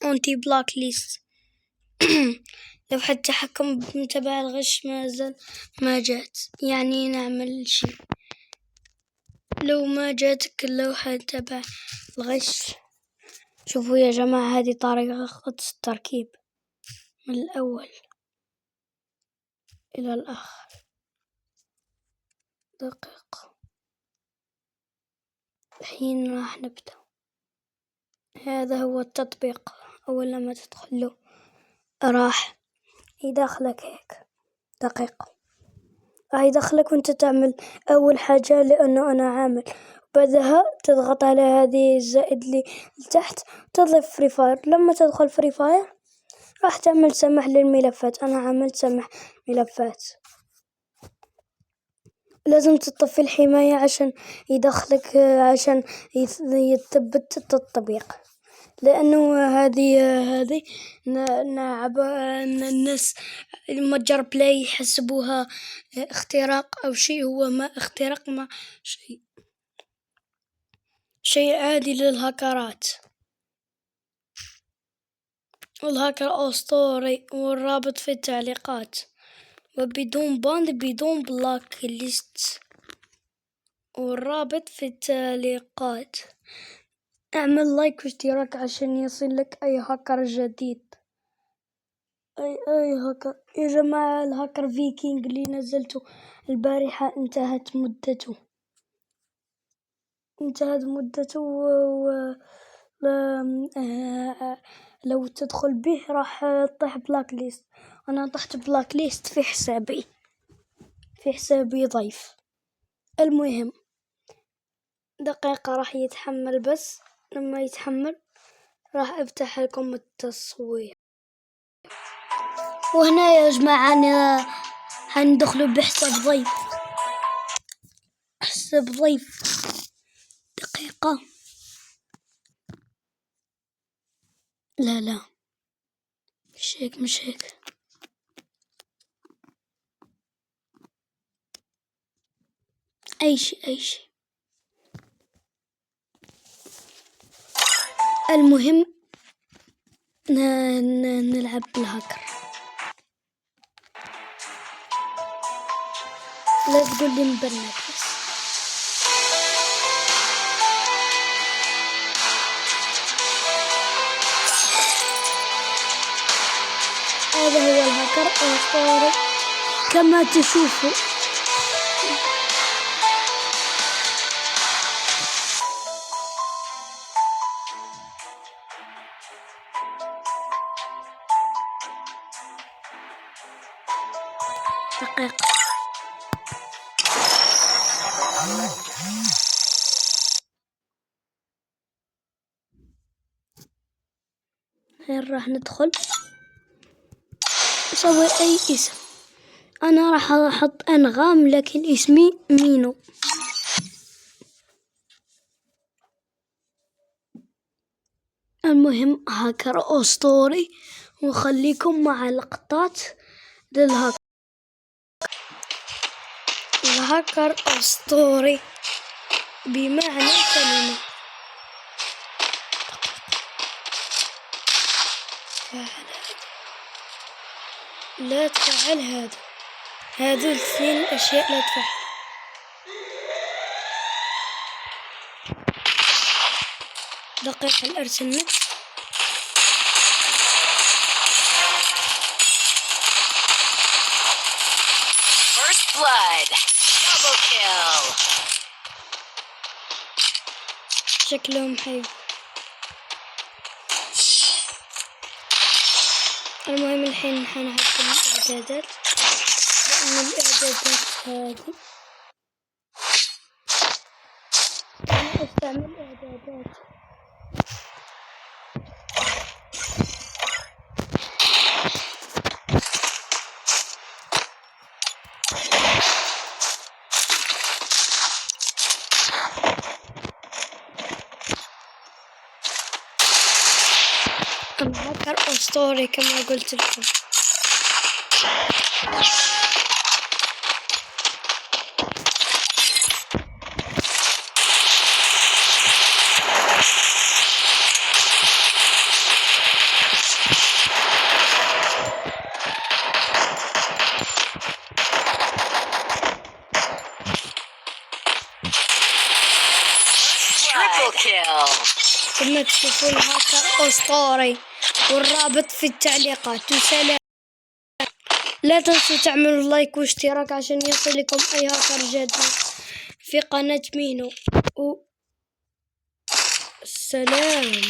أنتي بلاك ليست. لوحة التحكم تبع الغش ما زال ما جات، يعني نعمل شي. لو ما جاتك اللوحة تبع الغش، شوفوا يا جماعة هذه طريقة التركيب من الأول إلى الآخر. دقيقة. الحين راح نبدأ. هذا هو التطبيق. أول لما تدخله راح يدخلك هيك. دقيقة. راح يدخلك وانت تعمل أول حاجة لأنه أنا عامل، بعدها تضغط على هذه الزائد اللي تحت تضيف فري فاير. لما تدخل فري فاير راح تعمل سمح للملفات. أنا عملت سمح ملفات. لازم تطفي الحماية عشان يدخلك، عشان يثبت التطبيق، لأنه هذه الناس المتجر بلاي يحسبوها اختراق أو شيء. هو ما اختراق، ما شيء عادي للهاكرات. والهاكر أسطوري، والرابط في التعليقات. وبدون باند بدون بلاك ليست، والرابط في التعليقات. اعمل لايك واشتراك عشان يصلك أي هاكر جديد. أي هاكر يا جماعة. الهاكر فيكينج اللي نزلته البارحة انتهت مدته. لو تدخل به راح تطيح بلاك ليست. أنا طحت بلاك ليست في حسابي ضيف. المهم دقيقة راح يتحمل، بس لما يتحمل راح افتح لكم التصوير. وهنا يا جماعة هندخلوا بحساب ضيف. حساب ضيف. دقيقة. لا مش هيك. أي شيء. المهم نلعب بالهاكر. لا تقول لي مبرمج بس. هذا هو الهاكر الأسطوري كما تشوفوا. دقيقة. هين راح ندخل نسوي أي اسم. أنا راح أحط أنغام لكن اسمي مينو. المهم هاكر أسطوري، وخليكم مع لقطات للهاكر. الهاكر أسطوري بمعنى الكلمة. لا تفعل هذا الاثنين الأشياء لا تفعل. دقيقة الأرسل ميكس. First blood. Double kill. شكلهم حلو. المهم الحين حنعدل الإعدادات، لأن الإعدادات هذه أنا أستعمل إعدادات. الهاكر أسطوري كما قلت لكم. Double kill. كما تشوفوا الهاكر أسطوري، والرابط في التعليقات. وسلام. لا تنسوا تعملوا لايك واشتراك عشان يصلكم أي هاكر جديد في قناة مينو. سلام.